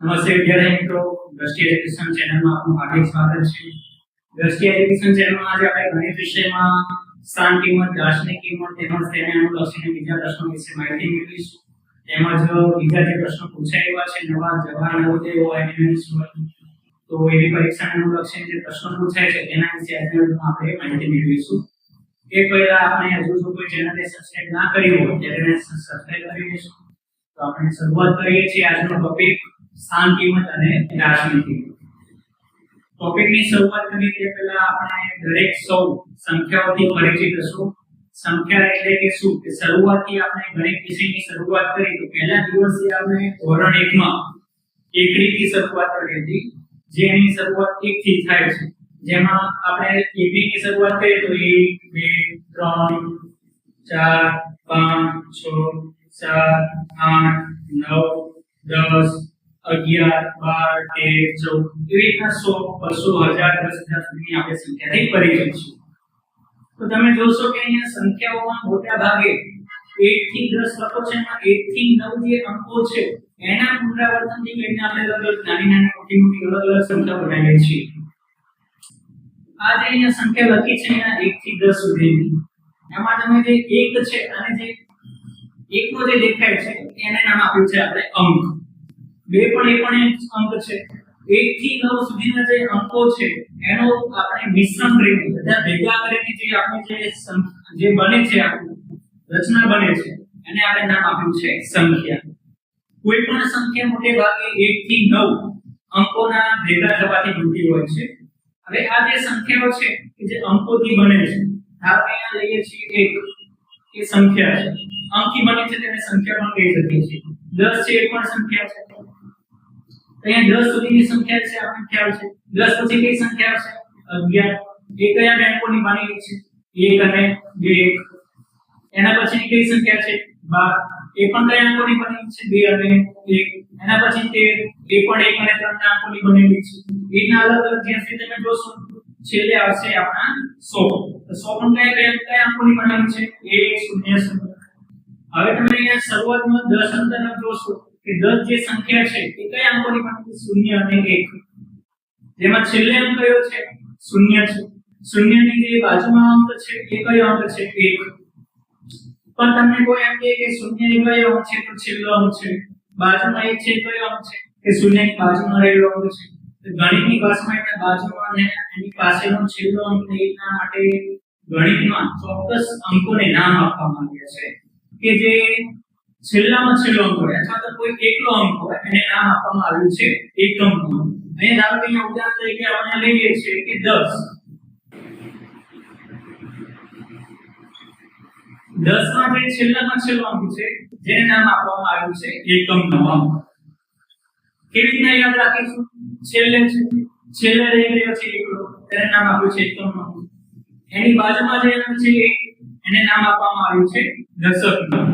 નમસ્તે વિદ્યાર્થી મિત્રો, દ્રષ્ટિ એજ્યુકેશન ચેનલમાં આપનું હાર્દિક સ્વાગત છે। દ્રષ્ટિ એજ્યુકેશન ચેનલમાં આજે આપણે ગણિત વિષયમાં સ્થાન કિંમત, દાર્શનિક કિંમત તેમજ તેને અનુલક્ષીને બીજા પ્રશ્નો વિશે માહિતી મેળવીશું। તેમજ બીજા જે પ્રશ્નો પૂછાઈ એવા છે નવા જવાહર નવોદય હોય તો એવી પરીક્ષાને અનુલક્ષીને જે પ્રશ્નો પૂછાય છે તેના વિશે આજે આપણે માહિતી મેળવીશું। એ પહેલા આપણે હજુ જો કોઈ ચેનલને સબસ્ક્રાઇબ ના કરી હોય તેને સબસ્ક્રાઇબ કરી દેશો। તો આપણે શરૂઆત કરીએ છીએ આજનો ટોપિક સ્થાન કિંમત અને દાર્શનિક કિંમત। ટોપિકની શરૂઆત કરીએ તે પહેલા આપણે દરેક સૌ સંખ્યાઓથી પરિચિત હશું। સંખ્યા એટલે કે શું? કે શરૂઆતથી આપણે ગણિત વિષયની શરૂઆત કરી તો પહેલા દિવસે આપણે ધોરણ 1 માં એકડીથી શરૂઆત કરી હતી, જેની શરૂઆત 1 થી થાય છે। જેમાં આપણે એકડીની શરૂઆત કરીએ તો 1 2 3 4 5 6 7 8 9 10 11 12 13 14 એવી રીતના 100 200 1000 સુધીની આપણે સંખ્યાથી પરિચિત છીએ। તો તમે જોશો કે અહીંયા સંખ્યાઓમાં મોટા ભાગે 1 થી 10 લખો છે, એમાં 1 થી 9 જે અંકો છે એના પુનરાવર્તનથી લઈને આપણે અલગ નાની મોટી અલગ સંખ્યા બનાવીએ છીએ। આ જે અહીંયા સંખ્યા લખી છે અહીંયા 1 થી 10 સુધીની, એમાં તમે જે 1 છે અને જે 1 નો જે દેખાય છે એને નામ આપ્યું છે આપણે અંક। 2 પણ એક અંક છે। 1 થી 9 સુધીના જે અંકો છે એનો આપણે મિશ્રણ કરીને બધા ભેગા કરીને જે આપણે જે બને છે આપણું રચના બને છે એને આપણે નામ આપ્યું છે સંખ્યા। કોઈ પણ સંખ્યા મોટે ભાગે 1 થી 9 અંકોના ભેગા થવાથી બનતી હોય છે। હવે આ જે સંખ્યાઓ છે કે જે અંકોથી બને છે, ધારો કે અહીંયા લઈએ છીએ 1 એ સંખ્યા છે, અંકથી બને છે તેને સંખ્યા પણ કહી શકીએ છીએ। 10 છે એ પણ સંખ્યા છે, અહીંયા 10 સુધીની સંખ્યા છે આપણને ખ્યાલ છે। 10 પછી કઈ સંખ્યા છે? 11। એ કયા બે અંકોની બનેલી છે? 1 અને 2 1। એના પછીની કઈ સંખ્યા છે? 12। એ પણ કયા અંકોની બનેલી છે? 2 અને 1। એના પછી 13, એ પણ 1 અને 3 ના અંકોની બનેલી છે। એના અલગ અલગ જ્યાં સુધી તમે જોશો છેલ્લે આવશે આપણા 100। તો 100 પણ કયા અંકોની બનેલી છે? 1 0 0। હવે તમે અહીંયા શરૂઆતમાં 10 ની તરફ જોશો કે 10 જે સંખ્યા છે એ કયા અંકોની બનેલી? 0 અને 1। જેમાં છેલ્લે અંક કયો છે? 0 છે। 0 ની જે બાજુમાં અંક છે એ કયો અંક છે? 1। પણ તમને કોઈ એમ કહે કે 0 ની કયો અંક છે? તો છેલ્લો અંક છે। બાજુમાં 1 છે કયો અંક છે? કે 0 ની બાજુમાં રહેલો અંક છે। તો ગણિતની ભાષામાં એટલે બાજુમાં અને એની પાસેનો છેલ્લો અંક લેવા માટે ગણિતમાં ચોક્કસ અંકોને નામ આપવામાં આવ્યા છે કે જે છેલ્લામાં છેલ્લો અંક હોય અથવા તો કોઈ એકલો અંક હોય એને નામ આપવામાં આવ્યું છે એકમ અંક। અહીંયા ધારો કે અહીંયા ઉદાહરણ તરીકે આપણે લઈએ છીએ કે 10 માં જે છેલ્લામાં છેલ્લો અંક છે જેને નામ આપવામાં આવ્યું છે એકમ અંક। કેવી રીતે યાદ રાખીશું? છેલ્લે રહી ગયો છે એકલો, તેને નામ આપ્યું છે એકમ અંક। એની બાજુમાં જે અંક છે એને નામ આપવામાં આવ્યું છે દશક અંક।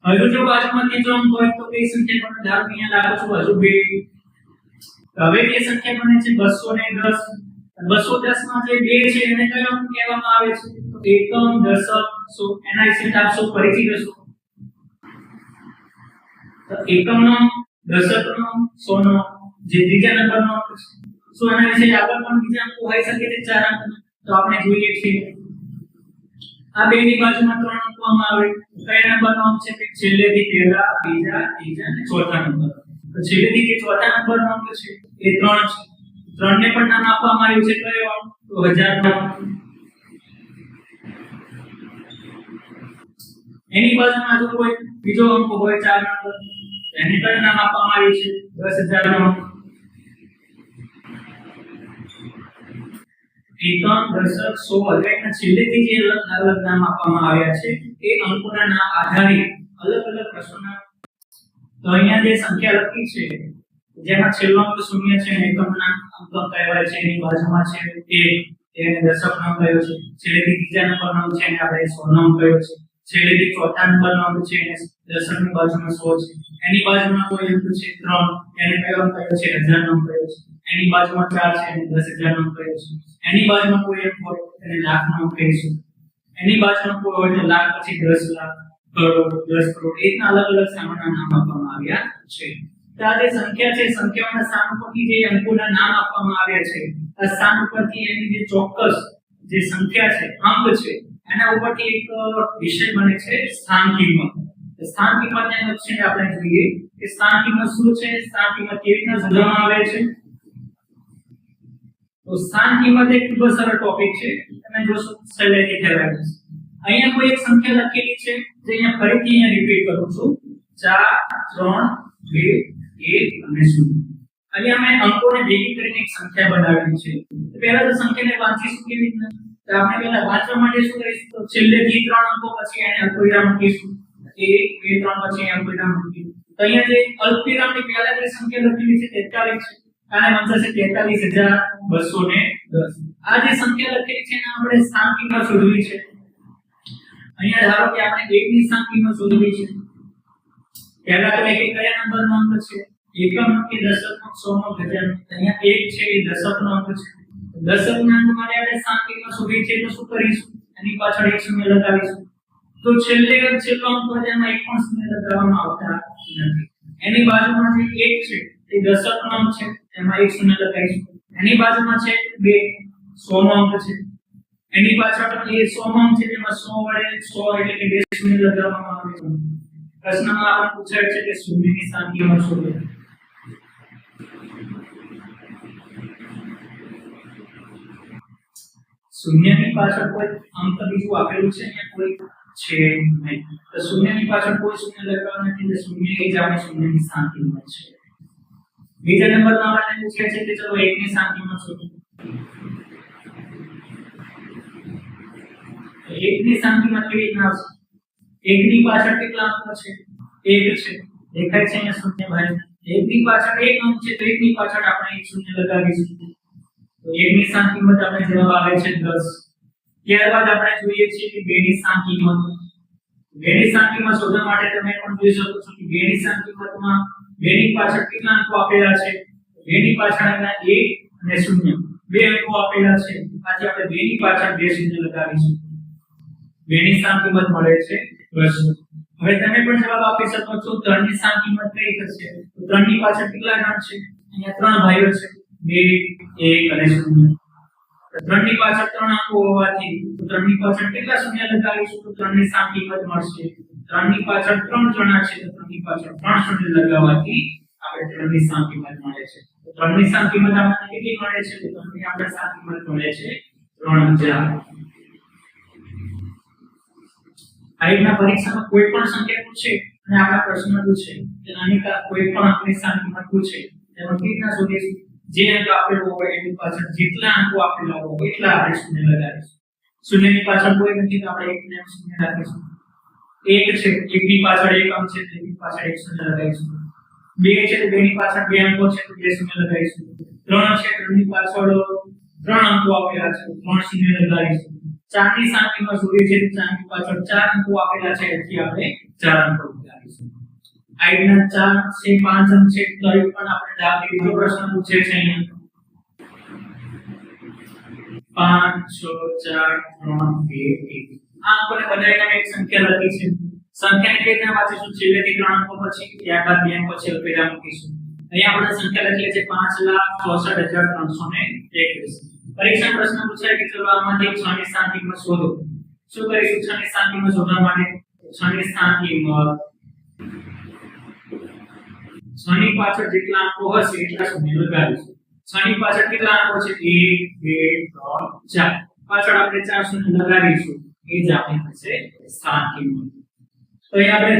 હજુ જો બાજુમાં ત્રીજો અંક હોય તો કઈ સંખ્યા બને? ધારો કે અહીંયા લાગુ છું હજુ 2। હવે જે સંખ્યા બને છે 210। 210 માં જે 2 છે એને કયો અંક કહેવામાં આવે છે? તો એકમ, દશક, સો। એના વિશે આપ સૌ પરિચિત હશો। તો એકમનો, દશકનો, સોનો જે ત્રીજા નંબરનો અંક છે, સો એના વિશે આગળ પણ બીજા અંકો હોઈ શકે છે 4 અંકના, તો આપણે જોઈએ છીએ આ બે ની બાજુમાં 3 અંકવામાં આવે કયા નંબરનો અંક છે? છેલ્લેથી પહેલા, બીજા, ત્રીજા અને ચોથા નંબર। તો છેલ્લેથી જે ચોથા નંબરનો અંક છે એ 3 છે। 3 ને પણ નામ આપવામાં આવ્યું છે કયો અંક? તો 1000 નો અંક। એની બાજુમાં જો કોઈ બીજો અંક હોય 4 નંબર, એને કયું નામ આપવામાં આવ્યું છે? 10000 નો અંક। એકમ, દશક, સો, 1000 ના છેલ્લેથી જે અલગ નામ આપવામાં આવ્યા છે એ અંકોના નામ આધારે અલગ અલગ પ્રશ્નોના। તો અહીંયા જે સંખ્યા લખી છે જેમાં છેલ્લો અંક 0 છે અને એકમના અંક કહેવાય છે, એની બાજુમાં છે 1, એને દશકનો અંક કહેવાય છે। છેલ્લેથી ત્રીજા નંબરનો અંક છે એને આપણે 100 નો અંક કહેવાય છે। છેલ્લેથી ચોથા નંબરનો અંક છે એને દશકની બાજુમાં 100 છે। એની બાજુમાં કોઈ અંક છે 3, એને કયો અંક કહેવાય છે? 1000 નો અંક કહેવાય છે। એની બાજુમાં 4 છે એને 10000 નો અંક કહેવાય છે। એની બાજુમાં કોઈ અંક હોય એને લાખ નો અંક કહીશું। એની બાજુમાં કોઈ હોય તો લાખ પછી 10 લાખ, કરોડ, 10 કરોડ એકના અલગ અલગ સ્થાનોના નામ આપવામાં આવ્યા છે. તો આ જે સંખ્યા છે, સંખ્યાઓના સ્થાન ઉપરથી જે અંકોના નામ આપવામાં આવ્યા છે, આ સ્થાન ઉપરથી એની જે ચોક્કસ જે સંખ્યા છે, અંક છે, એના ઉપરથી એક વિષય બને છે સ્થાન કિંમત. સ્થાન કિંમતને લક્ષણે આપણે જોઈએ કે સ્થાન કિંમત શું છે, સ્થાન કિંમત કેવી રીતના શોધવામાં આવે છે. તો સ્થાન કિંમત એક ખૂબ જ સરળ ટોપિક છે, તમે જોશો સહેલાઈથી ખ્યાલ આવી જશે. અહીંયા કોઈ એક સંખ્યા લખેલી છે, જે અહીંયા ફરીથી અહીંયા રિપીટ કરું છું, 4 3 2 1 અને 0. અહીંયા મેં અંકોને ભેગી કરીને એક સંખ્યા બનાવેલી છે. તો પહેલા તો સંખ્યાને વાંચીશું કેવી રીતના? તો આપણે પહેલા વાંચવા માટે શું કરીશું? તો છેલ્લેથી 3 અંકો પછી એને અલ્પવિરામ મૂકીશું. 1 2 3 પછી અહીંયા અલ્પવિરામ મૂકીશું. તો અહીંયા જે અલ્પવિરામની પહેલા જે સંખ્યા લખેલી છે 43 છે. આને વંચાશે 43210. આ જે સંખ્યા લખેલી છે એને આપણે સ્થાન કિંમત શોધવી છે. અહીંયા ધારો કે આપણે 1 ની સ્થાન કિંમત શોધવી છે. પહેલા તો એક કયા નંબરનો અંક છે? એકમ કે દશક સો હજાર. અહીંયા 1 છે એ દશકનો અંક છે. દશકના અંક માટે આપણે સ્થાન કિંમત શોધવી છે તો શું કરીશું? એની પાછળ એક શૂન્ય લગાવીશું. તો છેલ્લો અંક હોય એમાં એક પણ શૂન્ય લગાવવામાં આવતા નથી. એની બાજુમાં જે 1 છે એ દશકનો અંક છે, એમાં એક શૂન્ય લગાવીશું. એની બાજુમાં છે 2 100 નો અંક છે. એની પાછળ એ 100 નો અંક છે, જેમાં 100 વડે 100 એટલે કે 2 શૂન્ય લગાવવામાં આવે છે. પ્રશ્નમાં આપણને પૂછાય છે કે શૂન્યની સ્થાન કિંમત શોધો. શૂન્યની પાછળ કોઈ અંક બીજું આપેલું છે? અહીંયા કોઈ છે નહીં. તો શૂન્યની પાછળ કોઈ શૂન્ય લગાવવાનું નથી, એટલે શૂન્ય એ જ આપણી શૂન્યની સ્થાન કિંમત છે. બીજા નંબરમાં આપણને પૂછાય છે કે ચલો 1 ની સ્થાન કિંમત શોધો. 1 ની સ્થાન કિંમત કેવી રીતના આવશે? 1 ની પાછળ કેટલા અંકો છે? 1 છે. દેખાય છે અહીંયા શૂન્ય ભાઈ. 1 ની પાછળ 1 અંક છે, તો 1 ની પાછળ આપણે એક શૂન્ય લગાવીશું. તો 1 ની સ્થાન કિંમત આપણે જવાબ આવે છે 10. ત્યારબાદ આપણે જોઈએ છીએ કે 2 ની સ્થાન કિંમત. 2 ની સ્થાન કિંમત શોધવા માટે તમે પણ જોઈ શકો છો કે 2 ની સ્થાન કિંમતમાં 2 ની પાછળ કેટલા અંકો આપેલા છે? 2 ની પાછળ અહીંયા 1 અને 0 બે અંકો આપેલા છે. આજે આપણે 2 ની પાછળ 2 શૂન્ય લગાવીશું. 2 ની સ્થાન કિંમત મળે છે 200. હવે તમે પણ જવાબ આપી શકો છો 3 ની સ્થાન કિંમત કઈ થશે? તો 3 ની પાછળ કેટલા જણ છે? અહીંયા 3 ભાઈઓ છે, 2 1 અને 0. તો 3 ની પાછળ 3 અંકો હોવાથી 3 ની પાછળ કેટલા શૂન્ય લગાવીશું? તો 3 ની સ્થાન કિંમત મળશે. 3 ની પાછળ 3 જણા છે, તો 3 ની પાછળ 3 શૂન્ય લગાવવાથી આપણે 3 ની સ્થાન કિંમત મળે છે. તો 3 ની સ્થાન કિંમત આપણને કેટલી મળે છે? તો 3 ની આપણે સ્થાન કિંમત મળે છે 3000. આ રીતના પરીક્ષામાં કોઈ પણ સંખ્યા પૂછે અને આપણા પ્રશ્ન પૂછે કે આની કોઈ પણ અંકની સ્થાન કિંમત પૂછે, તેમાં કેવી રીતના શોધીશું? જે અંક આપેલો હોય એની પાછળ જેટલા અંકો આપેલા હોય એટલા આપણે શૂન્ય લગાવીશું. શૂન્યની પાછળ કોઈ નથી તો આપણે 1 ને શૂન્ય રાખીશું. 1 છે, 1 ની પાછળ 1 અંક છે, 1 ની પાછળ 1 શૂન્ય લગાવીશું. 2 છે, 2 ની પાછળ 2 અંકો છે, તો 2 શૂન્ય લગાવીશું. 3 છે, 3 ની પાછળ 3 અંકો આપેલા છે, 3 શૂન્ય લગાવીશું. 4 ની સ્થાન કિંમત શોધીએ છીએ, 4 ની પાછળ 4 અંકો આપેલા છે, એટલે આપણે 4 અંકો લગાવીશું. આ રીતના 4 છે, 5 અંક છે, તો પણ આપણે દાખલા બીજો પ્રશ્ન પૂછે છે અહીંયા 5 6 4 3 2 1. આ અંકોને બધાને એક સંખ્યા લખી છે. સંખ્યાને કેવી રીતે વાંચીશું? છેલ્લેથી 3 અંકો પછી ત્યારબાદ 2 અંકો છે અલ્પવિરામ મૂકીશું. અહીંયા આપણે સંખ્યા લખી છે 5,64,321. પરીક્ષા પ્રશ્ન પૂછાય કે ચલો આમાંથી 6 ની સ્થાન કિંમત શોધો. શું કરીશું 6 ની સ્થાન કિંમત શોધવા માટે? 6 ની સ્થાન કિંમત 6 ની પાછળ જેટલા અંકો હશે એટલા શૂન્ય લગાવીશું. 6 ની પાછળ કેટલા અંકો છે? 1 2 3 4. પાછળ આપણે 4 શૂન્ય લગાવીશું. એ જ આપણી થશે સ્થાન કિંમત. તો અહીંયા આપણે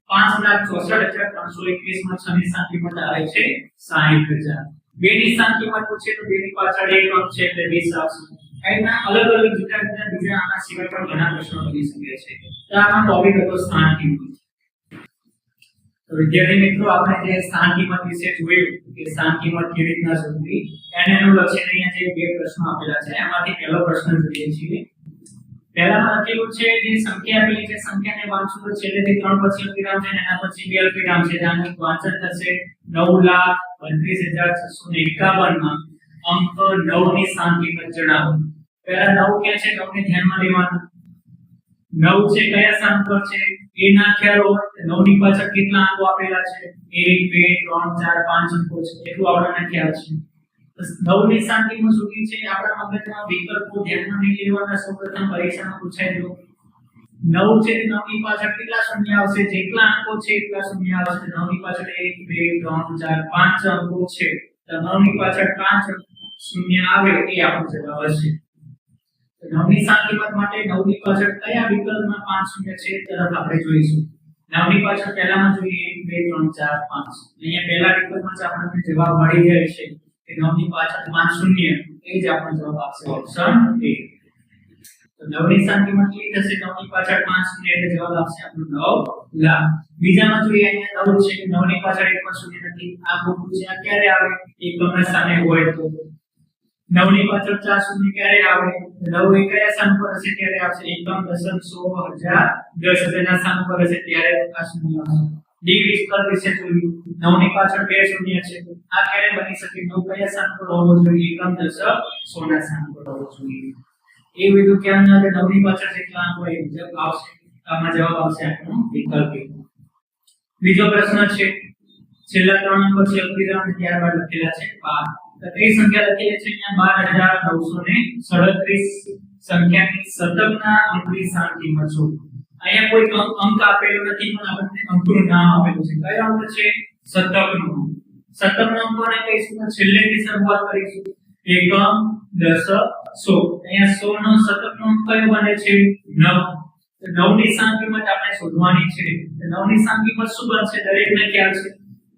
5,64,321 માં 6 ની સ્થાન કિંમત આવે છે 60,000. 2 ની સ્થાન કિંમત પૂછે તો 2 ની પાછળ 1 અંક છે એટલે 20 આવશે. એના અલગ અલગ જુદા જુદા બીજા આના સિવાય પણ ઘણા પ્રશ્નો બની શકે છે. તો આનો ટોપિક હતો સ્થાન કિંમત. તો વિદ્યાર્થી મિત્રો આપણે જે સ્થાન કિંમત વિશે જોયું કે સ્થાન કિંમત કેવી રીતના શોધવી એનું લક્ષણ અહીંયા જે બે પ્રશ્નો આપેલા છે એમાંથી પહેલો પ્રશ્ન જોઈએ છીએ. પહેલામાં લખેલું છે જે સંખ્યા આપેલી છે સંખ્યાને વાંચવું તો છેલ્લેથી 3 પછી અલ્પવિરામ છે અને એના પછી 2 અલ્પવિરામ છે. આનું વાંચન થશે 9,32,651 માં અંક 9 ની સ્થાન કિંમત જણાવો. પહેલા 9 કે છે 9 ને ધ્યાનમાં લેવાનું. 9 છે કયા સ્થાન પર છે એ ના ખ્યાલ હોય તો 9 ની પાછળ કેટલા અંકો આપેલા છે 1 2 3 4 5 અંકો છે એટલું આપણને ખ્યાલ છે. તો 9 ની સ્થાન કિંમત શોધવી છે આપણા મગજમાં વિકલ્પો ધ્યાનમાં નહીં લેવાના સૌપ્રથમ પરીક્ષામાં પૂછાય દો 9 છે 9 ની પાછળ કેટલા શૂન્ય આવશે જેટલા અંકો છે એટલા શૂન્ય આવશે 9 ની પાછળ 1 2 3 4 5 અંકો છે તો 9 ની પાછળ 5 શૂન્ય આવે એ આપણો જવાબ હશે. તો 9 ની સ્થાન કિંમત માટે 9 ની પાછળ કયા વિકલ્પમાં 5 શૂન્ય છે તરફ આપણે જોઈશું. 9 ની પાછળ પહેલામાં જોઈએ 1 2 3 4 5 અહીંયા પહેલા વિકલ્પમાં જ આપણને જવાબ મળી જાય છે કે 9 ની પાછળ 5 શૂન્ય એ જ આપણો જવાબ આવશે ઓપ્શન એ. તો 9 ની સ્થાન કિંમત કેટલી થશે 9 ની પાછળ 5 શૂન્ય એટલે જવાબ આવશે આપણો 9 લાખ. બીજામાં જોઈએ અહીંયા 9 છે 9 ની પાછળ એક પણ શૂન્ય નથી આ ખોટું છે આ ક્યારે આવે એકમના સ્થાને હોય તો 9 ની પાછળ 4 શૂન્ય ક્યારે આવે 9 એ કયા સ્થાન પર હશે ત્યારે આવશે એકમ દશમ 100 1000 10,000 ના સ્થાન પર હશે ત્યારે આ શૂન્ય આવશે. ડિગ્રી સ્કેલ વિશે જોયું 9 ની પાછળ 2 શૂન્ય છે આ ક્યારે બની શકે 9 કયા સ્થાન પર હોવો જોઈએ એકમ દશમ 100 ના સ્થાન પર હોવો જોઈએ. એ વિધું ક્યાં ના 9 ની પાછળ જેટલા અંકો એ મુજબ આવશે આમાં જવાબ આવશે આપણો વિકલ્પ એ. બીજો પ્રશ્ન છે છેલ્લા 3 નંબર છે અલ્પવિરામ ત્યારબાદ લખેલા છે 12 તો કઈ સંખ્યા લખેલી છે અહીંયા 12937 સંખ્યાની શતકના અંકની સ્થાન કિંમત શોધો. અહીંયા કોઈ અંક આપેલો નથી પણ આપણને અંકનું નામ આપેલું છે કયો અંક છે શતકનો. શતકનો અંકોને કહીશું છેલ્લેથી શરૂઆત કરીશું એકમ દશક 100 અહીંયા 100 નો શતકનો અંક કયો બને છે 9 તો 9 ની સ્થાન કિંમત આપણે શોધવાની છે. તો 9 ની સ્થાન કિંમત શું બનશે દરેકને ખ્યાલ છે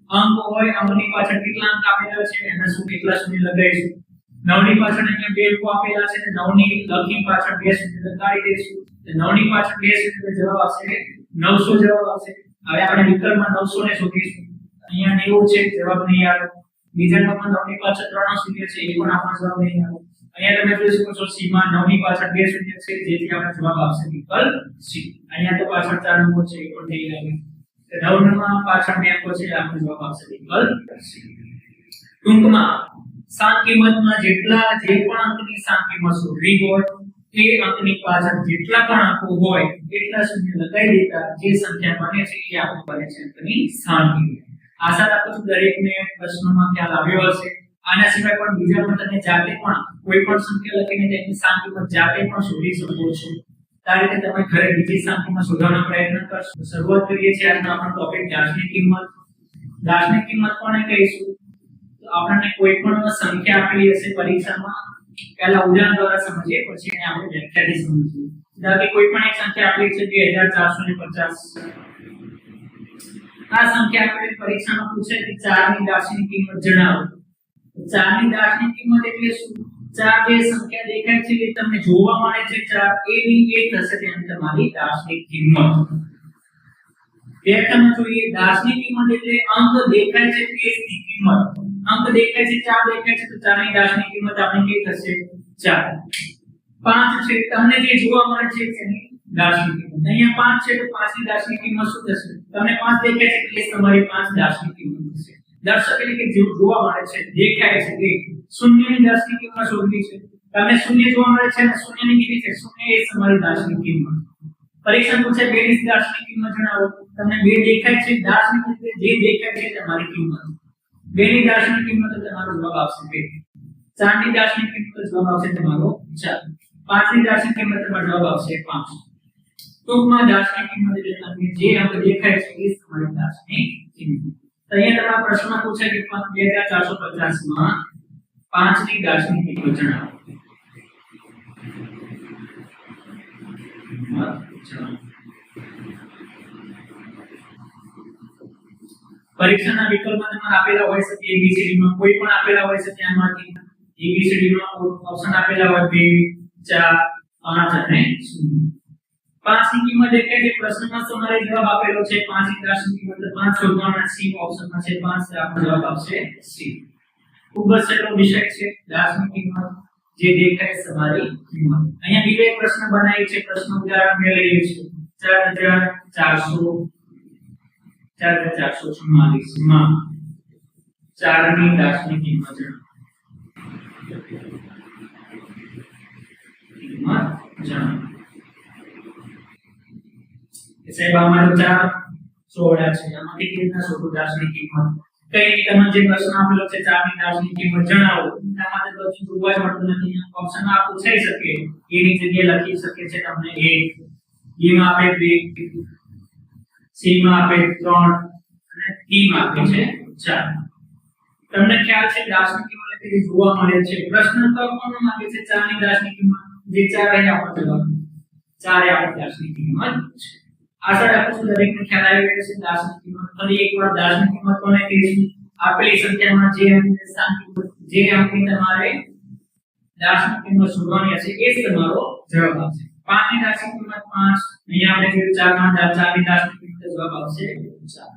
અંક હોય અંકની પાછળ કેટલા અંક આપેલા છે એના શું કેટલા શૂન્ય લગાવીશું 9 ની પાછળ અહીંયા બે અંકો આપેલા છે તો 9 ની લખી પાછળ બે શૂન્ય લગાડી દઈશું તો 9 ની પાછળ બે શૂન્ય જવાબ આવશે 900 જવાબ આવશે. હવે આપણે વિકલ્પમાં 900 ને શોધીશું અહીંયા 90 છે જવાબ નહીં આવે. બીજા નંબરમાં 9 ની પાછળ 3 શૂન્ય છે એ પણ આપણો જવાબ નહીં આવે. અહીંયા તમે જોઈ શકો છો સીમા 9 ની પાછળ બે શૂન્ય છે જેથી આપણો જવાબ આવશે વિકલ્પ સી. અહીંયા તો પાછળ 4 અંકો છે એ પણ નહીં આવે. 9 માં પાછળ બે અંકો છે આપણો જવાબ આવશે વિકલ્પ સી. ટૂંકમાં સ્થાન કિંમતમાં જેટલા જે પણ અંકની સ્થાન કિંમત શોધવી હોય એ અંકની પાછળ જેટલા પણ અંકો હોય એટલા શૂન્ય લગાવી દેતા જે સંખ્યા બને છે એ આપણો બને છે અંકની સ્થાન કિંમત. આશા રાખું છું દરેકને પ્રશ્નોમાં ખ્યાલ આવ્યો હશે. આના સિવાય પણ બીજા પણ તમે જાતે પણ કોઈ પણ સંખ્યા લખીને તેની સ્થાન કિંમત જાતે પણ શોધી શકો છો. આ રીતે તમે ઘરે બીજી સ્થાન કિંમત શોધવાનો પ્રયત્ન કરશો. શરૂઆત કરીએ છીએ આજનો આપણો ટોપિક દાર્શનિક કિંમત. દાર્શનિક કિંમત કોને કહીશું તો આપણને કોઈ પણ સંખ્યા આપેલી હશે પરીક્ષામાં પહેલા ઉદાહરણ દ્વારા સમજીએ પછી એને આપણે વ્યાખ્યાથી સમજીએ. ધારો કે કોઈ પણ એક સંખ્યા આપેલી છે 2450. આ સંખ્યા આપણે પરીક્ષામાં પૂછે કે 4 ની દાર્શનિક કિંમત જણાવો. 4 ની દાર્શનિક કિંમત એટલે શું 4 જે સંખ્યા દેખાય છે એ તમને જોવા મળે છે 4 એની એ થશે તેની તમારી દાર્શનિક કિંમત. વ્યાખ્યામાં જોઈએ દાર્શનિક કિંમત એટલે અંક દેખાય છે તે જ કિંમત. અંક દેખાય છે 4 દેખાય છે તો 4 ની દાર્શનિક કિંમત આપણી કઈ થશે 4. 5 છે તમને જે જોવા મળે છે તેની દાર્શનિક કિંમત. અહીંયા 5 છે તો 5 ની દાર્શનિક કિંમત શું થશે તમને 5 દેખાય છે એટલે તમારી 5 દાર્શનિક કિંમત થશે. દર્શક એટલે કે જે જોવા મળે છે દેખાય છે તે શૂન્ય ની દાર્શનિક કિંમત શોધવી છે. તમને શૂન્ય જોવા મળે છે અને શૂન્ય ની કેટલી છે શૂન્ય એ તમારી દાર્શનિક કિંમત. પરીક્ષા પૂછે 2 ની દાર્શનિક કિંમત જણાવો. તમને 2 દેખાય છે દાર્શનિક એટલે જે દેખાય છે તમારી કિંમત. 2 ની દાર્શનિક કિંમત તમારો જવાબ આવશે 2. 4 ની દાર્શનિક કિંમત જવાબ આવશે તમારો 4. 5 ની દાર્શનિક કિંમત તમારો જવાબ આવશે 5. ટૂંકમાં દાર્શનિક કિંમત એટલે તમને જે અંક દેખાય છે એ તમારી દાર્શનિક કિંમત. તો અહીંયા તમારા પ્રશ્નમાં પૂછે કે 2450 માં 5 ની દાર્શનિક કિંમત જણાવો. પરીક્ષાના વિકલ્પમાં તમારે આપેલા હોય શકે ABCD માં કોઈ પણ આપેલા હોય શકે આમાંથી. ABCD માં ઓપ્શન આપેલા હોય 2 4 5 અને 0. 5 ની કિંમત દેખાય છે પ્રશ્નમાં તમારે જવાબ આપેલો છે 5 ની દાર્શનિક કિંમત 5 શોધવાના C ઓપ્શનમાં છે 5 આપણો જવાબ આવશે C. ખૂબ જ સરળ વિષય છે દાર્શનિક કિંમત જે દેખાય છે તમારી કિંમત. અહીંયા બીજો એક પ્રશ્ન બનાવી છે પ્રશ્ન ઉદાહરણ મેં લઈએ છીએ 4444 માં 4 ની દાર્શનિક કિંમત જણાવો. સાહેબ આમાં તો 4 સોળા છે, આમાંથી કેવી રીતના શોધવું દાસની કિંમત? કઈ તમને જે પ્રશ્ન આપેલો છે 4 ની દાસની કિંમત જણાવો, આમાં તો બધું જોવા જ મળતું નથી. ઓપ્શન માં પૂછાઈ શકે, a ની જગ્યાએ લખી શકે છે તમને 1, b માં આપે 2, c માં આપે 3 અને d માં આપે છે 4. તમને ખ્યાલ છે દાસની કિંમત કેવી જોવા મળે છે? પ્રશ્ન તો કોનો માંગે છે 4 ની દાસની કિંમત? જે 4 એ આપણો જવાબ, 4 એ આપણી દાસની કિંમત છે. આશા રાખું છું દરેકને ખ્યાલ આવી ગયો છે દાસની કિંમત. ફરી એકવાર દાસની કિંમત કોને કહીશું? આપેલી સંખ્યામાં જે અંકની સ્થાન કિંમત, જે અંકની તમારે દાસની કિંમત શોધવાની હશે એ જ તમારો જવાબ આવશે. 5 ની દાસની કિંમત 5, અહીંયા આપણે જોયું 4 માં 4 ની દાસની કિંમત જવાબ આવશે 4.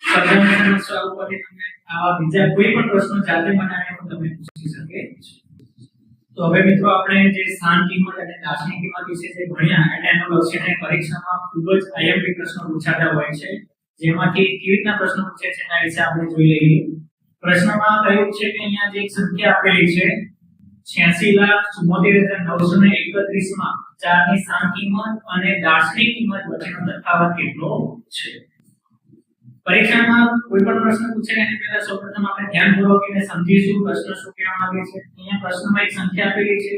સબ્જેક્ટની સમસ્યા ઉપરથી તમને આવા બીજા કોઈ પણ પ્રશ્નો જાતે બનાવીને પણ તમે પૂછી શકે છે. તો હવે મિત્રો આપણે જે સ્થાન કિંમત અને દાસની કિંમત વિશે જે ભણ્યા એટલે એનો લક્ષ્ય પરીક્ષામાં ખૂબ જ આઈએમપી પ્રશ્નો પૂછાતા હોય છે, જેમાંથી કેવી રીતના પ્રશ્નો પૂછે છે એના વિશે આપણે જોઈ લઈએ. પ્રશ્નમાં કહ્યું છે કે અહીંયા જે એક સંખ્યા આપેલી છે 86,74,931 માં 4 ની સ્થાન કિંમત અને દાસની કિંમત વચ્ચેનો તફાવત કેટલો છે? પરીક્ષામાં કોઈ પણ પ્રશ્ન પૂછે એની પહેલા સૌપ્રથમ આપણે ધ્યાનપૂર્વક એને સમજીશું પ્રશ્ન શું કહેવા માંગે છે. અહીંયા પ્રશ્નમાં એક સંખ્યા આપેલી છે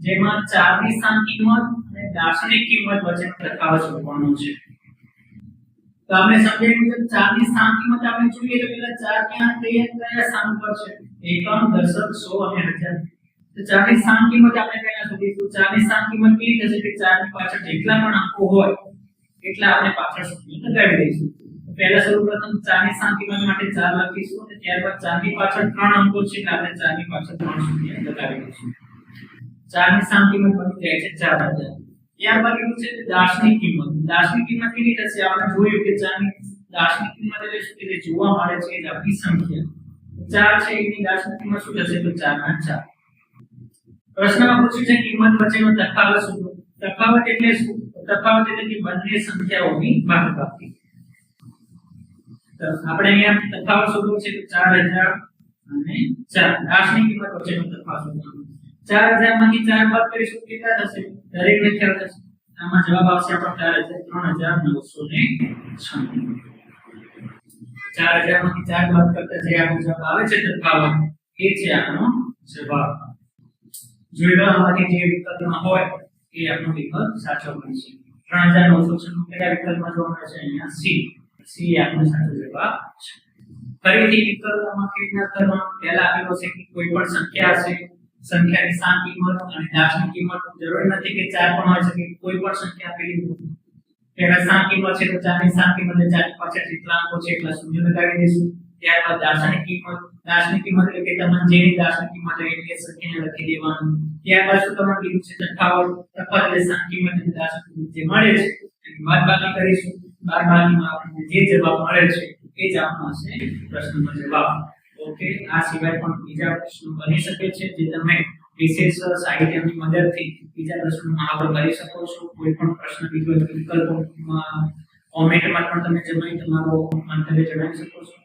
જેમાં 4 ની સ્થાન કિંમત અને દાસની કિંમત વચ્ચેનો તફાવત શોધવાનો છે. તો આપણે સમજીએ કે 4 ની સ્થાન કિંમત આપણે જોઈએ તો પહેલા 4 ક્યાં કયા સ્થાન પર છે? એકમ, દશક, સો અને હજાર. તો 4 ની સ્થાન કિંમત આપણે પહેલા શોધીશું. 4 ની સ્થાન કિંમત કેવી થશે કે 4 ની પાછળ જેટલા પણ અંકો હોય એટલા આપણે પાછળ શોધીને લગાવી દઈશું. પહેલા સૌપ્રથમ 4 ની સ્થાન કિંમત માટે 4 લખીશું અને ત્યારબાદ 4 ની પાછળ 3 અંકો છે એટલે આપણે 4 ની પાછળ 3 શોધીને લગાવી દઈશું. 4 ની સ્થાન કિંમત બની જાય છે 4000. ત્યારબાદ એવું છે કે દાસની કિંમત. દાસની કિંમત કેવી થશે? આપણે જોયું કે 4 ની દાસની કિંમત એટલે શું? કે જોવા મળે છે એ આપણી સંખ્યા 4 છે એની દાસની કિંમત શું થશે? તો 4 ના 4. પ્રશ્નમાં પૂછ્યું છે કિંમત વચ્ચેનો તફાવત શોધો. તફાવત એટલે શું? તફાવત એટલે કે બંને સંખ્યાઓની બાદબાકી. આપણે અહીંયા તફાવત શોધવો છે તો 4000 અને 4 દાસની કિંમત વચ્ચેનો તફાવત શોધવાનો. 4000 માંથી 4 બાદ કરીશું કેટલા થશે? દરેકને ખ્યાલ થશે. આમાં જવાબ આવશે આપણો 3996. 4000 માંથી 4 બાદ કરતા જે આપણો જવાબ આવે છે તફાવત એ છે આપણો જવાબ. જોઈ લો આમાંથી જે વિકલ્પમાં હોય એ આપણો વિકલ્પ સાચો બનશે. 3996 કયા વિકલ્પમાં જોવા મળે છે? અહીંયા સી. સી આપણો સાચો જવાબ છે. ફરીથી વિકલ્પમાં કેવી રીતના કરવાનું? પહેલા આપેલો છે કે કોઈ પણ સંખ્યા હશે, સંખ્યાની સ્થાન કિંમત અને દાસની કિંમત જરૂરી નથી કે 4 પણ હોઈ શકે, કોઈ પણ સંખ્યા આપેલી હોય. પહેલા સ્થાન કિંમત છે તો 4 ની સ્થાન કિંમત એટલે 4 ની પાછળ જેટલા અંકો છે એટલા શૂન્ય લગાવી દઈશું. ત્યારબાદ દાસની કિંમત એટલે કે તમને જેની દાસની કિંમત હોય એટલે સંખ્યાને લખી દેવાનું. ત્યારબાદ શું કરવાનું કીધું છે? તફાવત એટલે સ્થાન કિંમત અને દાસની કિંમત જે મળે છે એની બાદબાકી કરીશું. બાદબાકીમાં આપણને જે જવાબ મળે છે એ જ આપણો હશે પ્રશ્નનો જવાબ. ઓકે, આ સિવાય પણ બીજા પ્રશ્નો બની શકે છે જે તમે વિશેષ સાહિત્યની મદદથી બીજા પ્રશ્નોનો હલ કરી શકો છો. કોઈ પણ પ્રશ્ન વિકલ્પોમાં કોમેન્ટમાં પણ તમે તમારો મંતવ્ય જણાવી શકો છો.